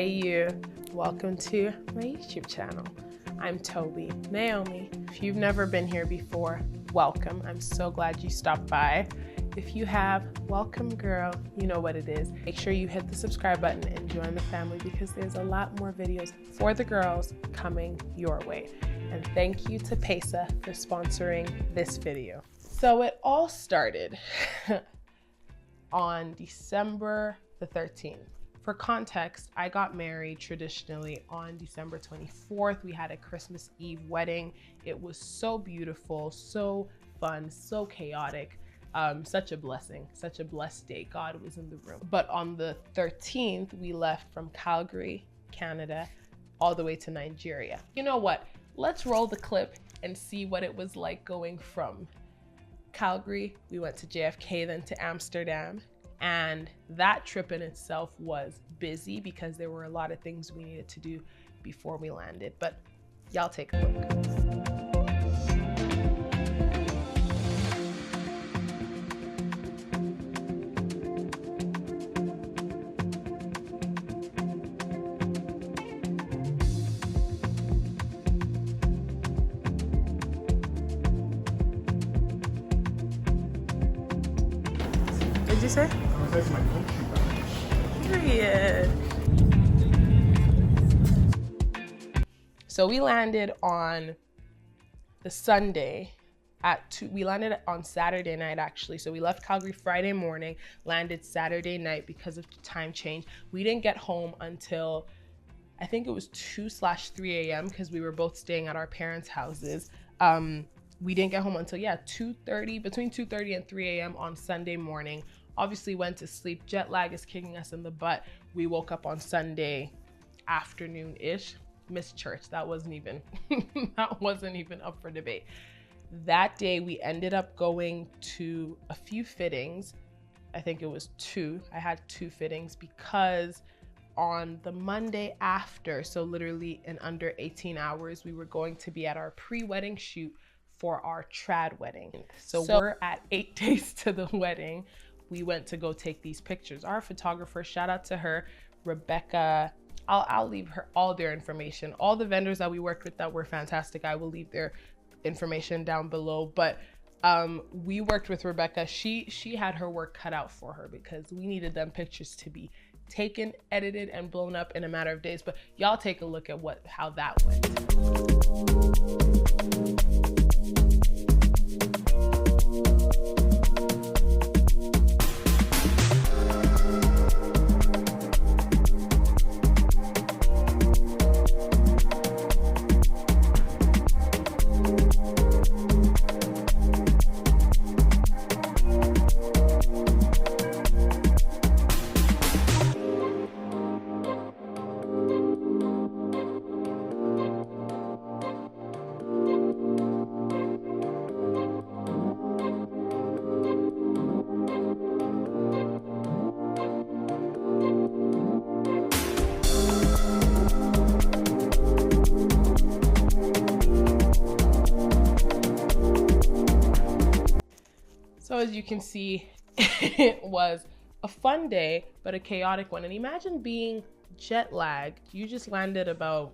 Hey you, welcome to my YouTube channel. I'm Toby, Naomi. If you've never been here before, welcome. I'm so glad you stopped by. If you have, welcome girl, you know what it is. Make sure you hit the subscribe button and join the family because there's a lot more videos for the girls coming your way. And thank you to Pesa for sponsoring this video. So it all started on December the 13th. For context, I got married traditionally on December 24th. We had a Christmas Eve wedding. It was so beautiful, so fun, so chaotic. Such a blessing, such a blessed day. God was in the room. But on the 13th, we left from Calgary, Canada, all the way to Nigeria. You know what? Let's roll the clip and see what it was like going from Calgary. We went to JFK, then to Amsterdam. And that trip in itself was busy because there were a lot of things we needed to do before we landed. But y'all take a look. What'd you say? That's my country back. Period. So we landed on the Sunday at 2. We landed on Saturday night actually. So we left Calgary Friday morning, landed Saturday night because of the time change. We didn't get home until I think it was 2/3 a.m. because we were both staying at our parents' houses. We didn't get home until 2:30, between 2:30 and 3 a.m. on Sunday morning. Obviously went to sleep. Jet lag is kicking us in the butt. We woke up on Sunday afternoon-ish. Missed church. That wasn't even up for debate. That day we ended up going to a few fittings. I think it was 2. I had 2 fittings because on the Monday after, so literally in under 18 hours, we were going to be at our pre-wedding shoot for our trad wedding. So we're at 8 days to the wedding. We went to go take these pictures. Our photographer, shout out to her, Rebecca. I'll leave her all their information. All the vendors that we worked with that were fantastic, I will leave their information down below. But we worked with Rebecca. She had her work cut out for her because we needed them pictures to be taken, edited, and blown up in a matter of days. But y'all take a look at how that went. So as you can see, it was a fun day, but a chaotic one. And imagine being jet lagged. You just landed about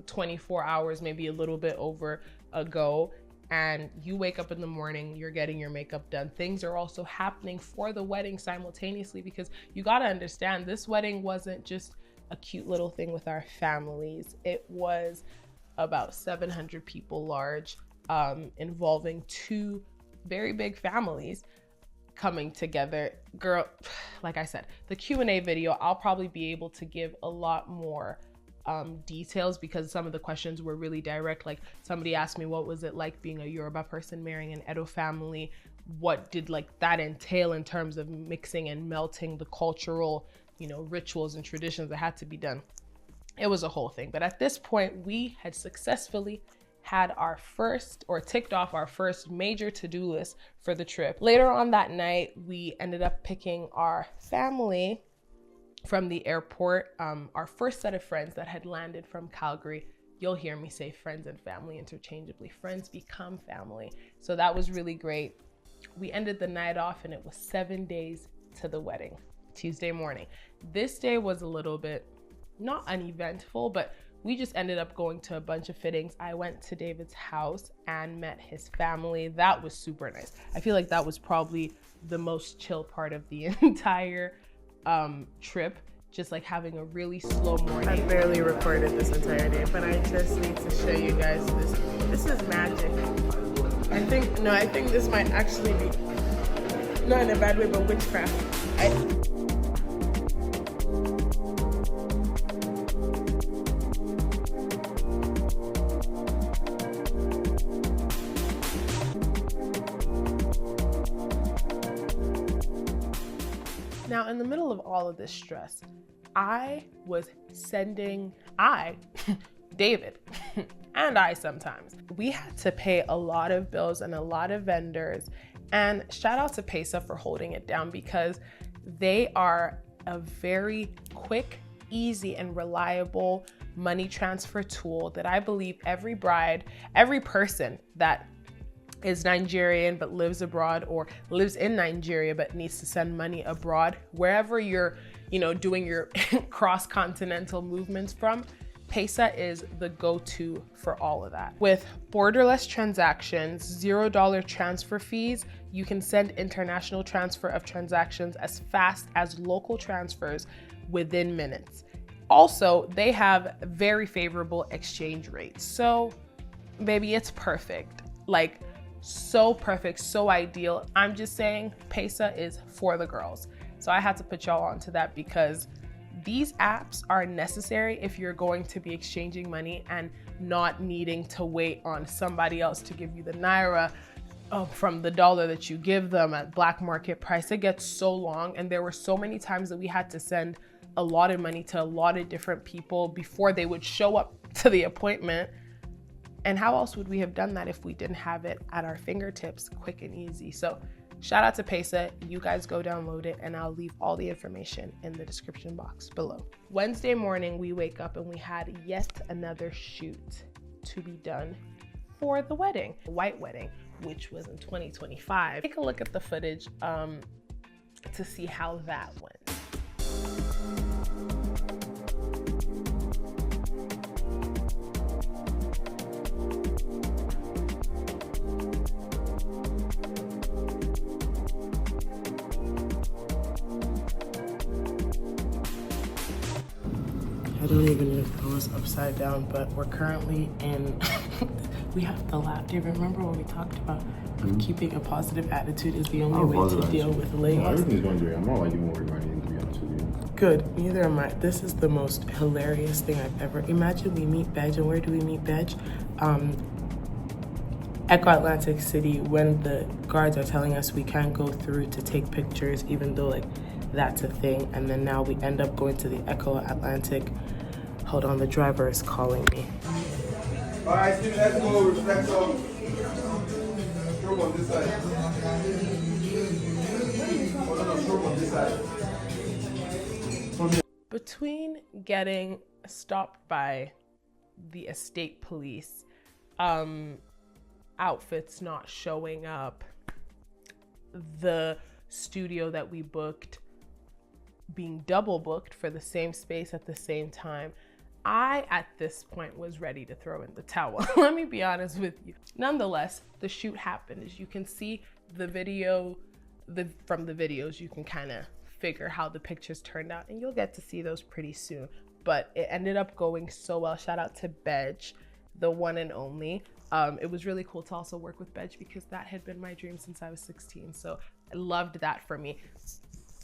24 hours, maybe a little bit over ago, and you wake up in the morning, you're getting your makeup done. Things are also happening for the wedding simultaneously because you gotta understand, this wedding wasn't just a cute little thing with our families. It was about 700 people large, involving 2 very big families coming together. Girl, like I said, the Q&A video, I'll probably be able to give a lot more details because some of the questions were really direct. Like somebody asked me, what was it like being a Yoruba person marrying an Edo family? What did that entail in terms of mixing and melting the cultural, rituals and traditions that had to be done? It was a whole thing. But at this point, we had successfully had our first, or ticked off our first major to-do list for the trip. Later on that night, we ended up picking our family from the airport. Our first set of friends that had landed from Calgary. You'll hear me say friends and family interchangeably. Friends become family. So that was really great. We ended the night off and it was 7 days to the wedding, Tuesday morning. This day was a little bit not uneventful, but we just ended up going to a bunch of fittings. I went to David's house and met his family. That was super nice. I feel like that was probably the most chill part of the entire trip. Just like having a really slow morning. I barely recorded this entire day, but I just need to show you guys this. This is magic. I think this might actually be, not in a bad way, but witchcraft. Now, in the middle of all of this stress, David, and I sometimes, we had to pay a lot of bills and a lot of vendors. And shout out to Pesa for holding it down, because they are a very quick, easy, and reliable money transfer tool that I believe every bride, every person that is Nigerian but lives abroad, or lives in Nigeria but needs to send money abroad, wherever you're, doing your cross-continental movements from, Pesa is the go-to for all of that. With borderless transactions, $0 transfer fees, you can send international transfer of transactions as fast as local transfers within minutes. Also, they have very favorable exchange rates. So, baby, it's perfect. Like, so perfect, so ideal. I'm just saying, Pesa is for the girls. So I had to put y'all onto that, because these apps are necessary if you're going to be exchanging money and not needing to wait on somebody else to give you the naira from the dollar that you give them at black market price. It gets so long, and there were so many times that we had to send a lot of money to a lot of different people before they would show up to the appointment. And how else would we have done that if we didn't have it at our fingertips, quick and easy? So shout out to Pesa. You guys go download it, and I'll leave all the information in the description box below. Wednesday morning, we wake up and we had yet another shoot to be done for the wedding, white wedding, which was in 2025. Take a look at the footage to see how that went. I don't even know if it was upside down, but we're currently in, we have to laugh. Do you remember when we talked about keeping a positive attitude is the only way to deal with Lagos? No, everything's going great. I'm not like even worried about anything, to be honest with you. Good, neither am I. This is the most hilarious thing I've ever, imagine we meet Bedge, and where do we meet Bedge? Echo Atlantic City, when the guards are telling us we can't go through to take pictures, even though like that's a thing. And then now we end up going to the Echo Atlantic. Hold on, the driver is calling me. All right, student, let's go. Reflect on. Stroke on this side. Oh, no, stroke on this side. Between getting stopped by the estate police, outfits not showing up, the studio that we booked being double booked for the same space at the same time, I, at this point, was ready to throw in the towel. Let me be honest with you. Nonetheless, the shoot happened. As you can see the video, from the videos, you can kind of figure how the pictures turned out, and you'll get to see those pretty soon. But it ended up going so well. Shout out to Bedge, the one and only. It was really cool to also work with Bedge, because that had been my dream since I was 16. So I loved that for me.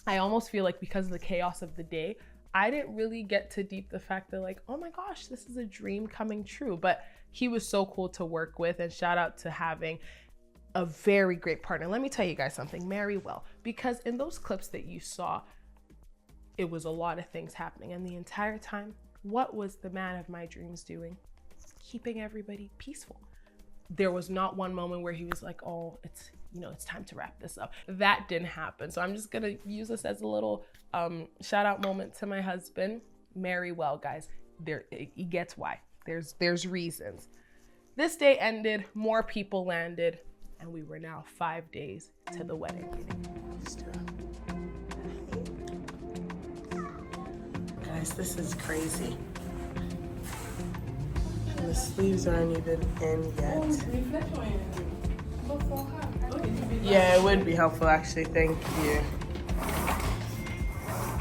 I almost feel like because of the chaos of the day, I didn't really get to deep the fact that like, oh my gosh, this is a dream coming true. But he was so cool to work with, and shout out to having a very great partner. Let me tell you guys something, marry well, because in those clips that you saw, it was a lot of things happening. And the entire time, what was the man of my dreams doing? Keeping everybody peaceful. There was not one moment where he was like, oh, it's time to wrap this up. That didn't happen. So I'm just gonna use this as a little shout out moment to my husband. Marry well, guys. He gets why. There's reasons. This day ended, more people landed, and we were now 5 days to the wedding. Guys, this is crazy. And the sleeves aren't even in yet. Yeah, it would be helpful actually. Thank you.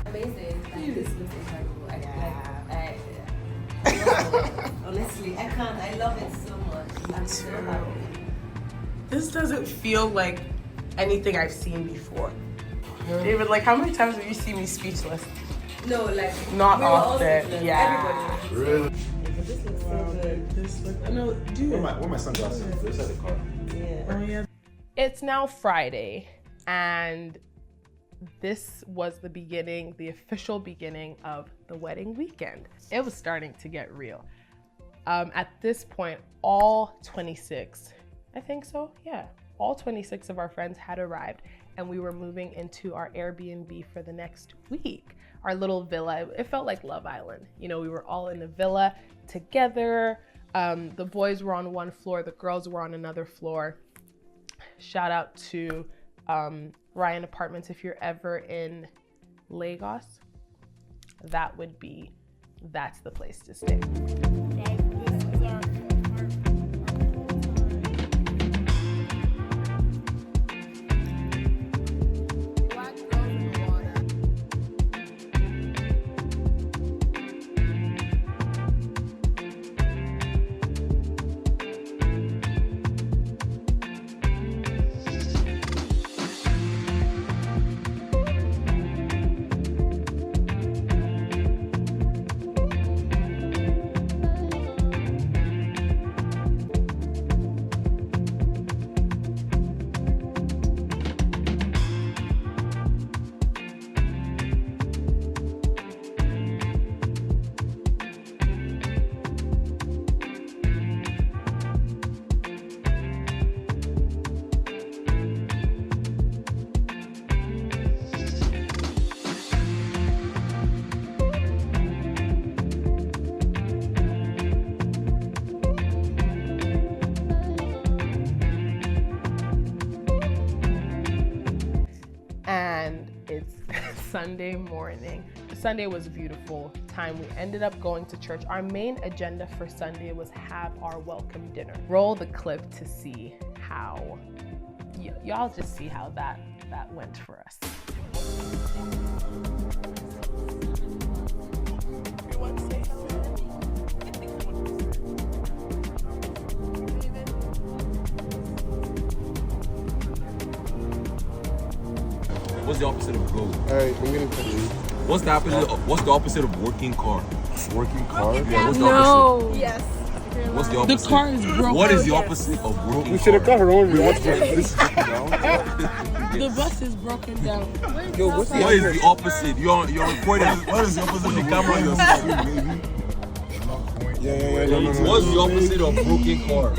Amazing. Like, this looks incredible. Honestly, I can't. I love it so much. I'm so happy. This doesn't feel like anything I've seen before. David, like, how many times have you seen me speechless? No, like Not we were all often. speechless. Yeah. Everybody. Really? This looks so good. This look. No, dude. Where my sunglasses? They're inside the car. Yeah. Oh, yeah. It's now Friday, and this was the beginning, the official beginning of the wedding weekend. It was starting to get real. At this point, all 26, I think so, yeah, all 26 of our friends had arrived, and we were moving into our Airbnb for the next week. Our little villa, it felt like Love Island. You know, we were all in a villa together. The boys were on one floor, the girls were on another floor. Shout out to Ryan Apartments. If you're ever in Lagos, that's the place to stay. And it's Sunday morning. Sunday was a beautiful time. We ended up going to church. Our main agenda for Sunday was have our welcome dinner. Roll the clip to see how, y'all just see how that went for us. What's the opposite of go? Alright, I'm gonna tell you. What's the opposite of working car? Working car? Yeah, what's the opposite? Yes. What's the The opposite? car is broken. What is the opposite of working We should have car? got her own rewatch for this down. The bus is broken down. Yo, what's What is the opposite? You're recording. What is the opposite of the camera on your side? Yeah. No. What's the opposite of broken car?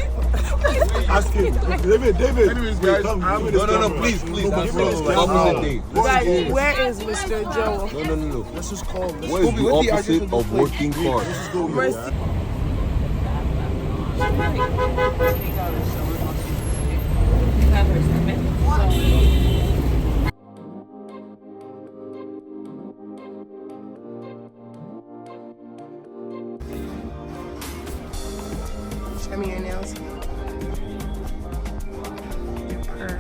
Ask him. David. Anyways, guys, No, please. That's the opposite thing. Guys, where is Mr. Joe? No. Let's just call him. What is the opposite of working car? Let's just go with that. Show me your nails. Your purr.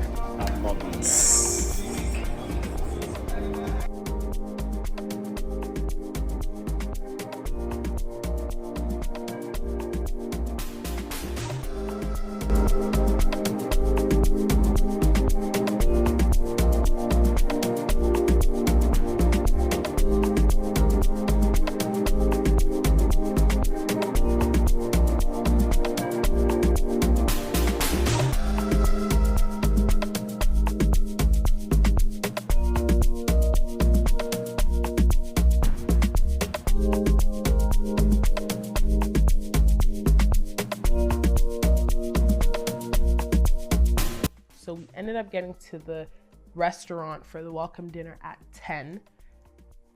So we ended up getting to the restaurant for the welcome dinner at 10.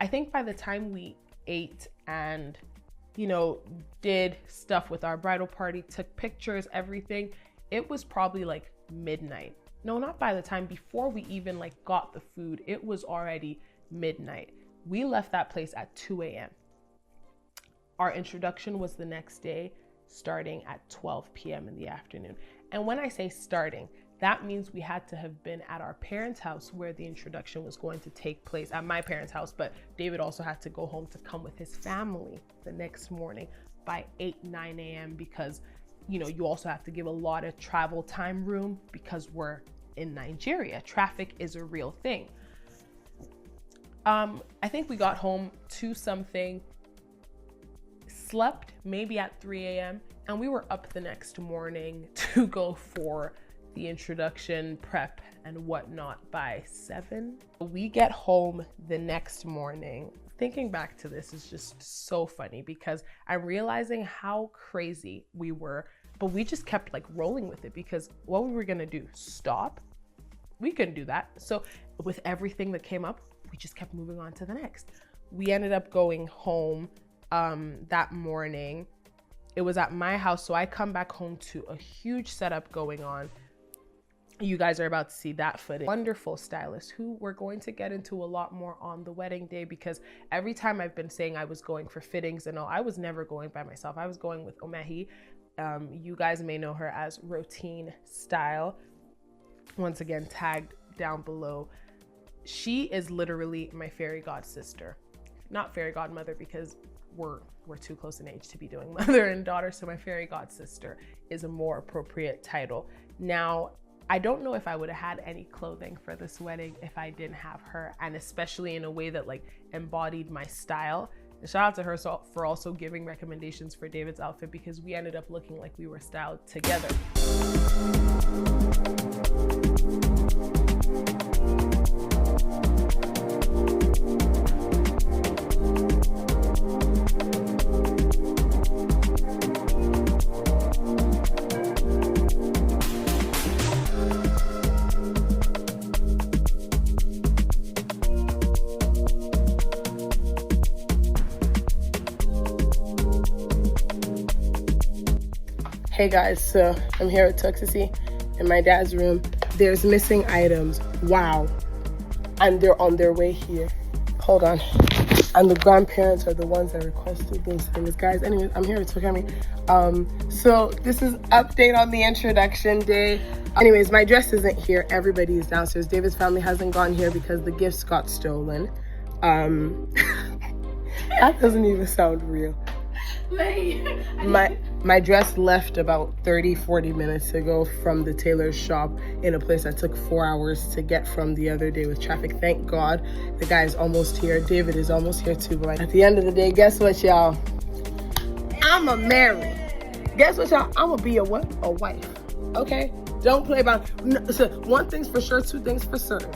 I think by the time we ate and, did stuff with our bridal party, took pictures, everything, it was probably like midnight. No, not by the time, before we even got the food, it was already midnight. We left that place at 2 a.m. our introduction was the next day, starting at 12 p.m. in the afternoon. And when I say starting, that means we had to have been at our parents' house where the introduction was going to take place, at my parents' house, but David also had to go home to come with his family the next morning by 9 a.m. because, you know, you also have to give a lot of travel time room because we're in Nigeria. Traffic is a real thing. I think we got home 2-something, slept maybe at 3 a.m. and we were up the next morning to go for the introduction prep and whatnot by 7. We get home the next morning. Thinking back to this is just so funny because I'm realizing how crazy we were, but we just kept like rolling with it because what we were gonna do, stop? We couldn't do that. So with everything that came up, we just kept moving on to the next. We ended up going home that morning. It was at my house, so I come back home to a huge setup going on. You guys are about to see that footage. Wonderful stylist who we're going to get into a lot more on the wedding day, because every time I've been saying I was going for fittings and all, I was never going by myself. I was going with Omehi. You guys may know her as Routine Style. Once again, tagged down below. She is literally my fairy god sister. Not fairy godmother because we're too close in age to be doing mother and daughter, so my fairy god sister is a more appropriate title. Now, I don't know if I would have had any clothing for this wedding if I didn't have her, and especially in a way that like embodied my style. And shout out to her for also giving recommendations for David's outfit, because we ended up looking like we were styled together. Hey guys, so I'm here at Tuxedo's in my dad's room. There's missing items. Wow. And they're on their way here. Hold on. And the grandparents are the ones that requested those things. Guys, anyways, I'm here to talk. So this is update on the introduction day. Anyways, my dress isn't here. Everybody is downstairs. David's family hasn't gone here because the gifts got stolen. That doesn't even sound real. My dress left about 30-40 minutes ago from the tailor's shop in a place that took 4 hours to get from the other day with traffic. Thank God the guy is almost here. David is almost here too. But at the end of the day, guess what, y'all? I'ma marry. Guess what, y'all? I'ma be a what? A wife. Okay? Don't play about. No, so one thing's for sure, two things for certain.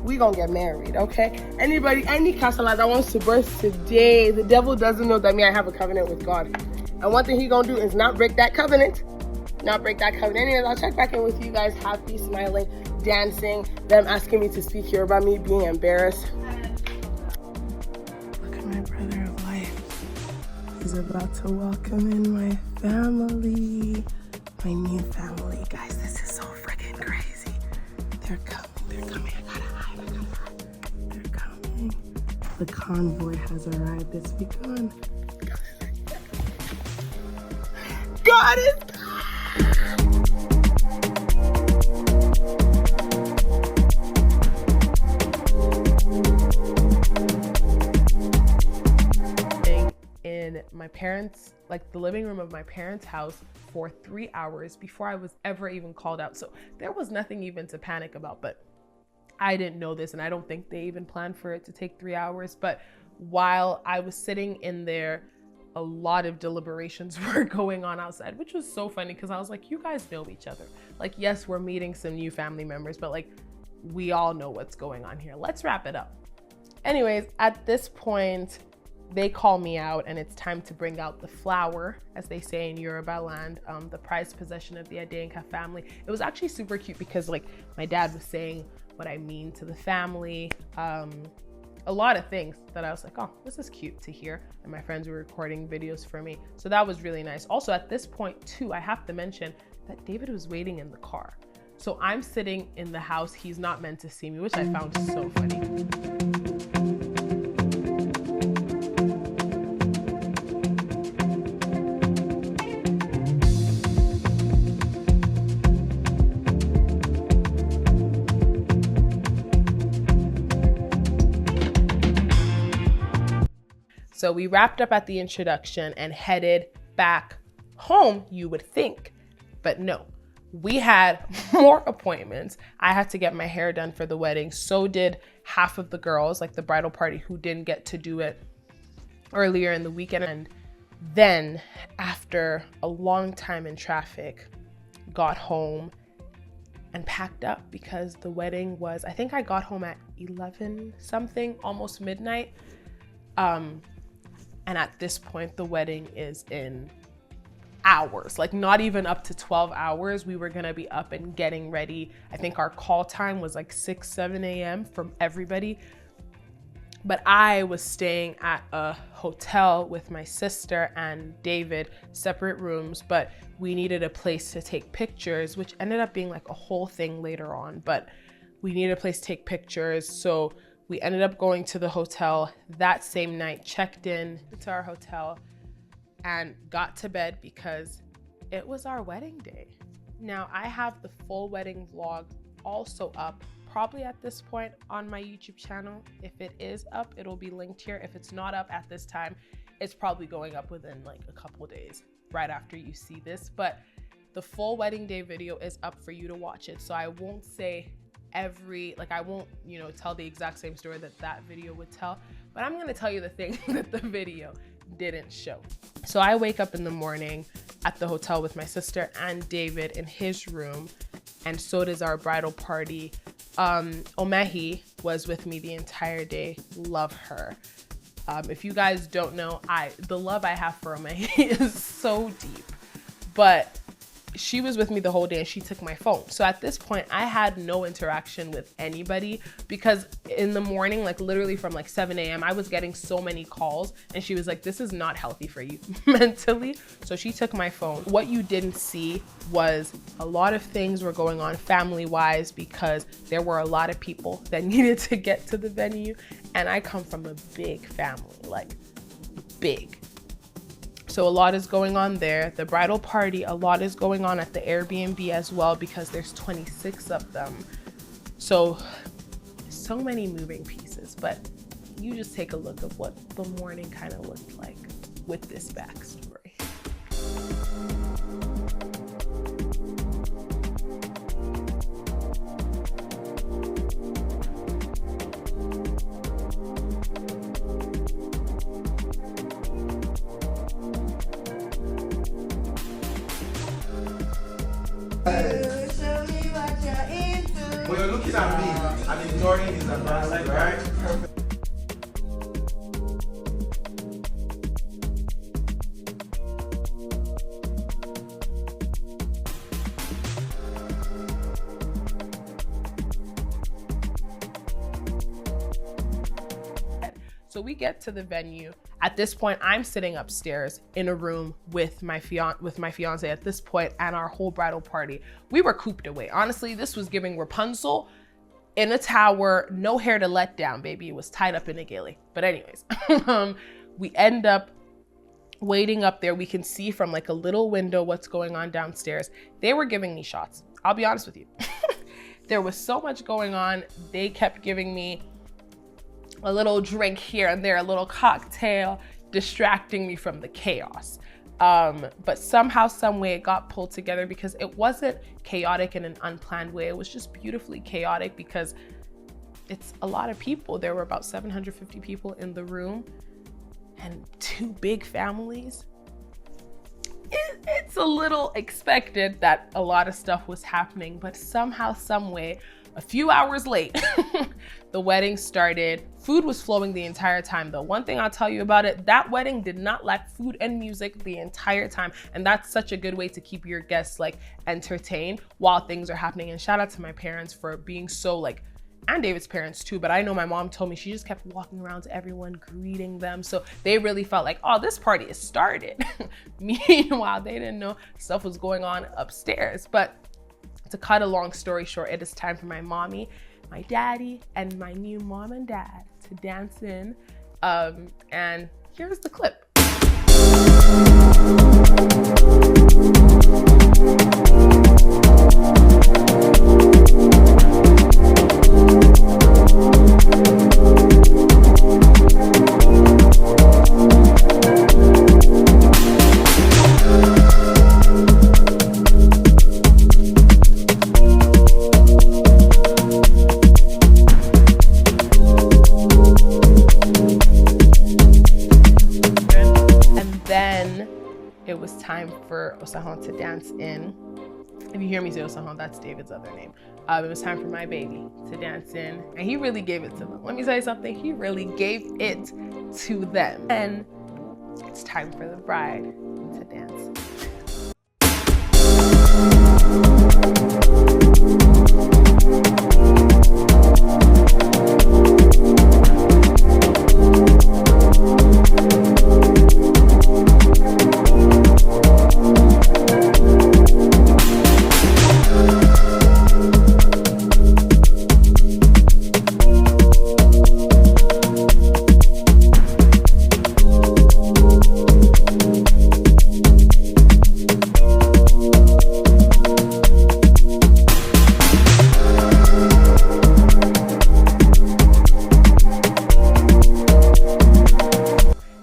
We gonna get married, okay? Any Casala that wants to birth today, the devil doesn't know that I have a covenant with God. And one thing he gonna do is not break that covenant. Anyways, I'll check back in with you guys, happy, smiling, dancing, them asking me to speak Yoruba, me being embarrassed. Look at my brother of life. He's about to welcome in my family. My new family. Guys, this is so freaking crazy. They're coming. I gotta hide. They're coming. The convoy has arrived. This begun. God is in my parents, like the living room of my parents' house for 3 hours before I was ever even called out. So there was nothing even to panic about, but I didn't know this, and I don't think they even planned for it to take 3 hours. But while I was sitting in there, a lot of deliberations were going on outside, which was so funny because I was like, you guys know each other. Like, yes, we're meeting some new family members, but like, we all know what's going on here. Let's wrap it up. Anyways, at this point, they call me out and it's time to bring out the flower, as they say in Yoruba land, the prized possession of the Adenka family. It was actually super cute because like my dad was saying what I mean to the family, a lot of things that I was like, oh, this is cute to hear. And my friends were recording videos for me. So that was really nice. Also at this point too, I have to mention that David was waiting in the car. So I'm sitting in the house. He's not meant to see me, which I found so funny. So we wrapped up at the introduction and headed back home, you would think. But no, we had more appointments. I had to get my hair done for the wedding. So did half of the girls, like the bridal party, who didn't get to do it earlier in the weekend. And then after a long time in traffic, got home and packed up because the wedding was, I think I got home at 11 something, almost midnight. And at this point, the wedding is in hours, like not even up to 12 hours. We were gonna be up and getting ready. I think our call time was like 6, 7 a.m. from everybody. But I was staying at a hotel with my sister and David, separate rooms, but we needed a place to take pictures, which ended up being like a whole thing later on, but we needed a place to take pictures. So we ended up going to the hotel that same night, checked in to our hotel, and got to bed because it was our wedding day. Now I have the full wedding vlog also up, probably at this point on my YouTube channel. If it is up, it'll be linked here. If it's not up at this time, it's probably going up within like a couple days right after you see this. But the full wedding day video is up for you to watch it. So I won't say I won't, tell the exact same story that video would tell, but I'm gonna tell you the thing that the video didn't show. So I wake up in the morning at the hotel with my sister and David in his room, and so does our bridal party. Omehi was with me the entire day. Love her. If you guys don't know, the love I have for Omehi is so deep, but she was with me the whole day and she took my phone. So at this point, I had no interaction with anybody because in the morning, like literally from like 7 a.m., I was getting so many calls and she was like, this is not healthy for you mentally. So she took my phone. What you didn't see was a lot of things were going on family-wise because there were a lot of people that needed to get to the venue. And I come from a big family, like big. So a lot is going on there. The bridal party, a lot is going on at the Airbnb as well because there's 26 of them. So many moving pieces, but you just take a look of what the morning kind of looked like with this backstory. When you're looking at me and ignoring his advice, right? So we get to the venue. At this point, I'm sitting upstairs in a room with my fiance at this point and our whole bridal party. We were cooped away. Honestly, this was giving Rapunzel in a tower, no hair to let down, baby. It was tied up in a ghillie. But anyways, we end up waiting up there. We can see from like a little window what's going on downstairs. They were giving me shots. I'll be honest with you. There was so much going on. They kept giving me a little drink here and there, a little cocktail, distracting me from the chaos. But somehow, some way it got pulled together because it wasn't chaotic in an unplanned way. It was just beautifully chaotic because it's a lot of people. There were about 750 people in the room and 2 big families. It's a little expected that a lot of stuff was happening, but somehow, some way, a few hours late, the wedding started. Food was flowing the entire time though. One thing I'll tell you about it, that wedding did not lack food and music the entire time. And that's such a good way to keep your guests like entertained while things are happening. And shout out to my parents for being so like, and David's parents too, but I know my mom told me she just kept walking around to everyone, greeting them. So they really felt like, oh, this party is started. Meanwhile, they didn't know stuff was going on upstairs. But to cut a long story short, it is time for my mommy, my daddy, and my new mom and dad to dance in. And here's the clip. Osahon to dance in. If you hear me say Osahon, that's David's other name. It was time for my baby to dance in, and he really gave it to them. Let me tell you something, he really gave it to them. And it's time for the bride to dance.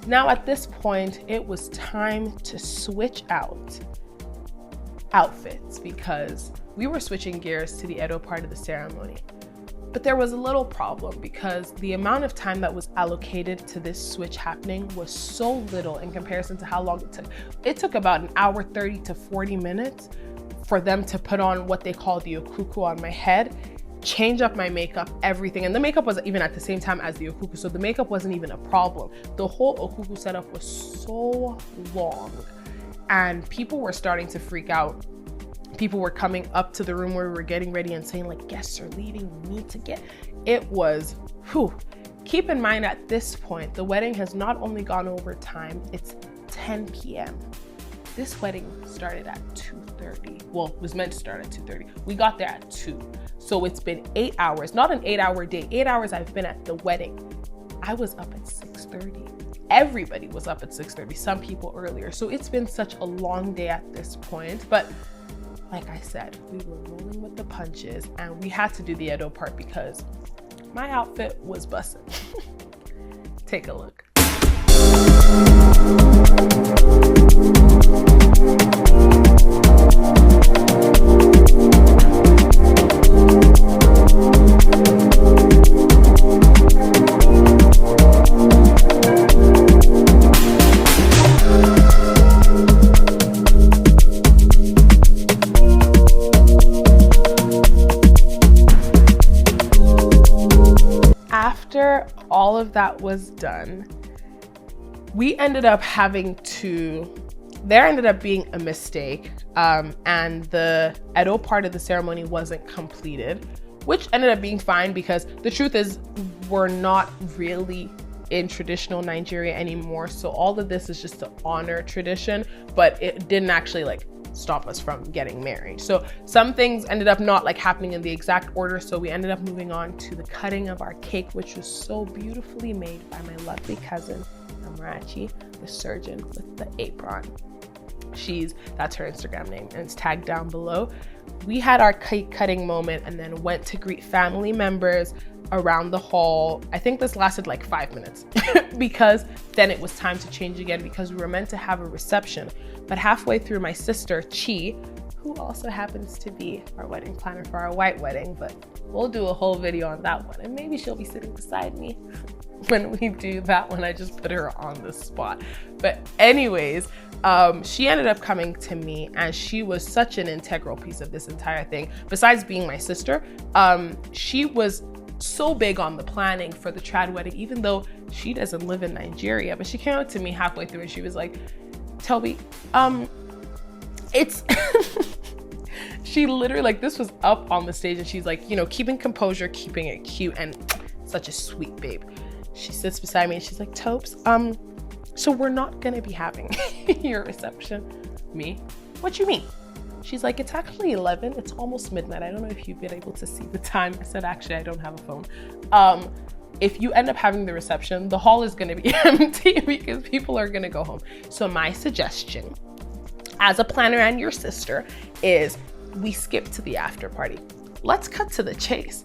Now at this point, it was time to switch out outfits because we were switching gears to the Edo part of the ceremony. But there was a little problem because the amount of time that was allocated to this switch happening was so little in comparison to how long it took. It took about an hour 30 to 40 minutes for them to put on what they call the okuku on my head, change up my makeup, everything. And the makeup was even at the same time as the okuku, so the makeup wasn't even a problem. The whole okuku setup was so long and people were starting to freak out. People were coming up to the room where we were getting ready and saying like, guests are leaving, we need to get. It was, whew. Keep in mind at this point, the wedding has not only gone over time, it's 10 p.m. This wedding started at 2:30. Well, it was meant to start at 2:30. We got there at 2. So it's been 8 hours, not an 8-hour day, 8 hours I've been at the wedding. I was up at 6:30. Everybody was up at 6:30, some people earlier. So it's been such a long day at this point. But like I said, we were rolling with the punches and we had to do the Edo part because my outfit was bussin'. Take a look. After all of that was done, we ended up having to, there ended up being a mistake and the Edo part of the ceremony wasn't completed, which ended up being fine because the truth is we're not really in traditional Nigeria anymore. So all of this is just to honor tradition, but it didn't actually like stop us from getting married. So some things ended up not like happening in the exact order. So we ended up moving on to the cutting of our cake, which was so beautifully made by my lovely cousin, Amarachi, the surgeon with the apron. That's her Instagram name and it's tagged down below. We had our cake cutting moment and then went to greet family members around the hall. I think this lasted like 5 minutes because then it was time to change again because we were meant to have a reception. But halfway through, my sister, Chi, who also happens to be our wedding planner for our white wedding, but we'll do a whole video on that one. And maybe she'll be sitting beside me when we do that one. I just put her on the spot. But anyways, she ended up coming to me and she was such an integral piece of this entire thing. Besides being my sister, she was so big on the planning for the trad wedding, even though she doesn't live in Nigeria. But she came up to me halfway through and she was like, Toby, it's she literally, like, this was up on the stage and she's like, you know, keeping composure, keeping it cute, and such a sweet babe. She sits beside me and she's like, Topes, so we're not gonna be having your reception. Me? What you mean? She's like, it's actually 11, it's almost midnight. I don't know if you've been able to see the time. I said, actually, I don't have a phone. If you end up having the reception, the hall is gonna be empty because people are gonna go home. So my suggestion, as a planner and your sister, is we skip to the after party. Let's cut to the chase.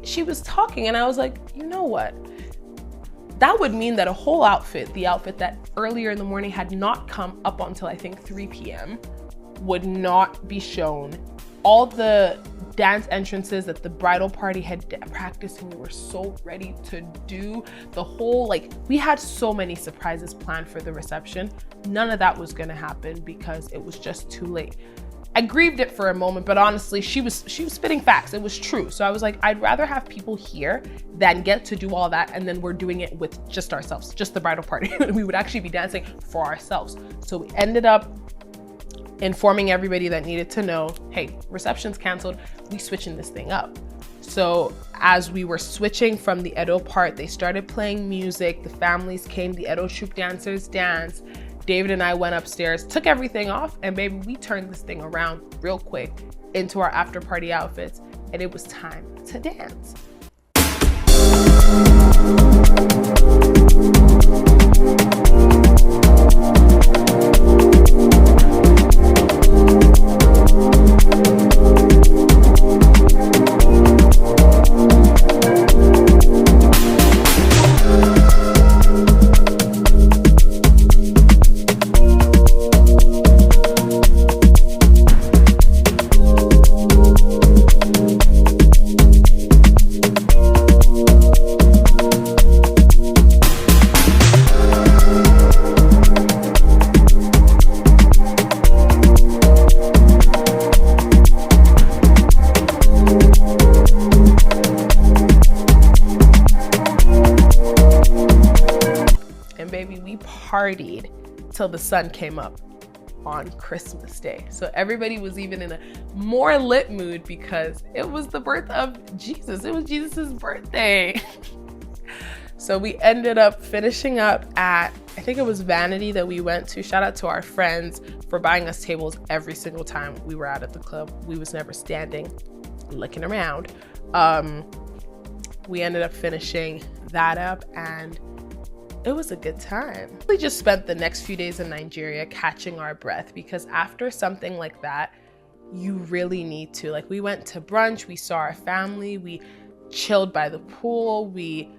She was talking and I was like, you know what? That would mean that a whole outfit, the outfit that earlier in the morning had not come up until I think 3 p.m., would not be shown. All the dance entrances that the bridal party had practiced, and we were so ready to do the whole, like, we had so many surprises planned for the reception. None of that was gonna happen because it was just too late. I grieved it for a moment, but honestly, she was spitting facts. It was true. So I was like, I'd rather have people here than get to do all that, and then we're doing it with just ourselves, just the bridal party. We would actually be dancing for ourselves. So we ended up informing everybody that needed to know, hey, reception's canceled, we switching this thing up. So as we were switching from the Edo part, they started playing music, the families came, the Edo troupe dancers danced, David and I went upstairs, took everything off, and baby, we turned this thing around real quick into our after party outfits, and it was time to dance. Partied till the sun came up on Christmas Day. So everybody was even in a more lit mood because it was the birth of Jesus. It was Jesus's birthday. So we ended up finishing up at, I think it was Vanity that we went to. Shout out to our friends for buying us tables every single time we were out at the club. We was never standing, looking around. We ended up finishing that up, and it was a good time. We just spent the next few days in Nigeria catching our breath, because after something like that, you really need to, like, we went to brunch, we saw our family, we chilled by the pool, we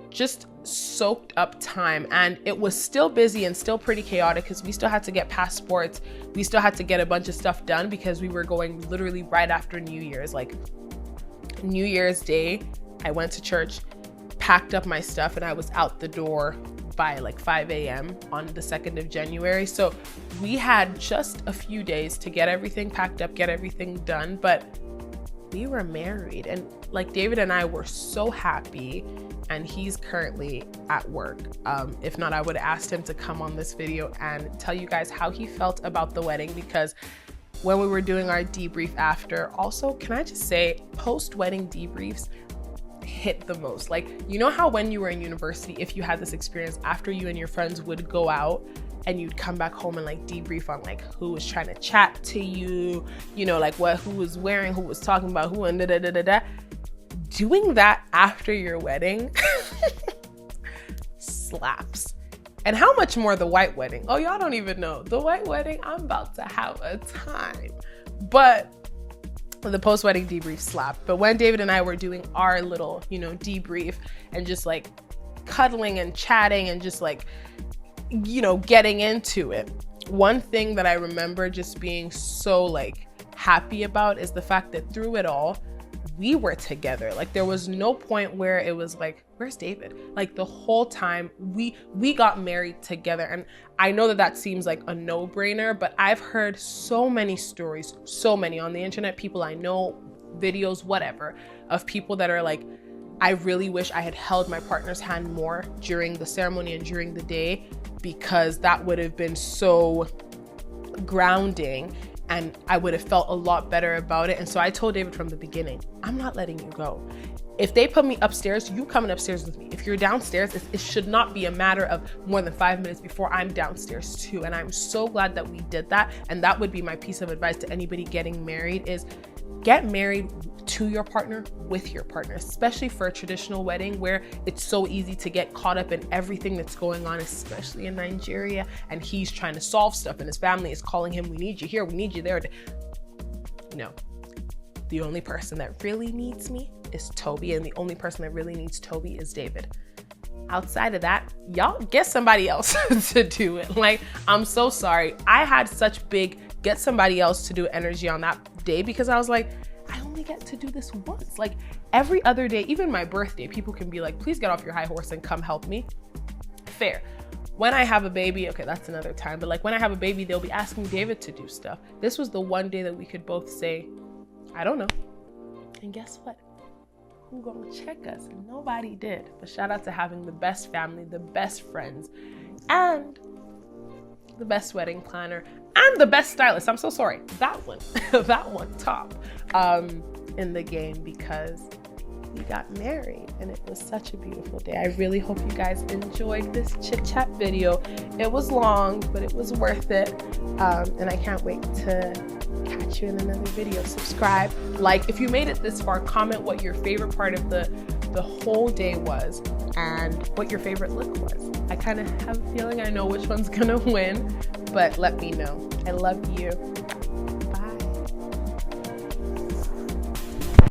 just soaked up time, and it was still busy and still pretty chaotic because we still had to get passports, we still had to get a bunch of stuff done because we were going literally right after New Year's. Like, New Year's Day, I went to church, packed up my stuff, and I was out the door by like 5 a.m. on the 2nd of January. So we had just a few days to get everything packed up, get everything done, but we were married. And like, David and I were so happy, and he's currently at work. If not, I would have asked him to come on this video and tell you guys how he felt about the wedding, because when we were doing our debrief after, also, can I just say, post-wedding debriefs hit the most. Like, you know how when you were in university, if you had this experience, after you and your friends would go out and you'd come back home and like debrief on like who was trying to chat to you, you know, like who was wearing, who was talking about who, and da. Doing that after your wedding slaps. And how much more the white wedding? Oh, y'all don't even know. The white wedding, I'm about to have a time. But the post-wedding debrief slapped. But when David and I were doing our little, you know, debrief and just like cuddling and chatting and just like, you know, getting into it, one thing that I remember just being so like happy about is the fact that through it all, we were together. Like, there was no point where it was like, where's David? Like, the whole time we got married together. And I know that seems like a no-brainer, but I've heard so many stories, so many on the internet, people I know, videos, whatever, of people that are like, I really wish I had held my partner's hand more during the ceremony and during the day, because that would have been so grounding and I would have felt a lot better about it. And so I told David from the beginning, I'm not letting you go. If they put me upstairs, you coming upstairs with me. If you're downstairs, it should not be a matter of more than 5 minutes before I'm downstairs too. And I'm so glad that we did that. And that would be my piece of advice to anybody getting married, is get married to your partner, with your partner, especially for a traditional wedding where it's so easy to get caught up in everything that's going on, especially in Nigeria. And he's trying to solve stuff and his family is calling him, we need you here, we need you there. No, the only person that really needs me is Toby, and the only person that really needs Toby is David. Outside of that, y'all get somebody else to do it. Like, I'm so sorry. I had such big get somebody else to do energy on that day, because I was like, I only only get to do this once. Like every other day, even my birthday, people can be like, please get off your high horse and come help me. Fair. When I have a baby, okay, that's another time. But like when I have a baby, they'll be asking David to do stuff. This was the one day that we could both say, I don't know. And guess what? Who gonna check us? Nobody did. But shout out to having the best family, the best friends, and the best wedding planner, and the best stylist. I'm so sorry. That one top in the game, because we got married and it was such a beautiful day. I really hope you guys enjoyed this chit chat video. It was long, but it was worth it. And I can't wait to catch you in another video. Subscribe, like. If you made it this far, comment what your favorite part of the whole day was and what your favorite look was. I kind of have a feeling I know which one's gonna win, but let me know. I love you.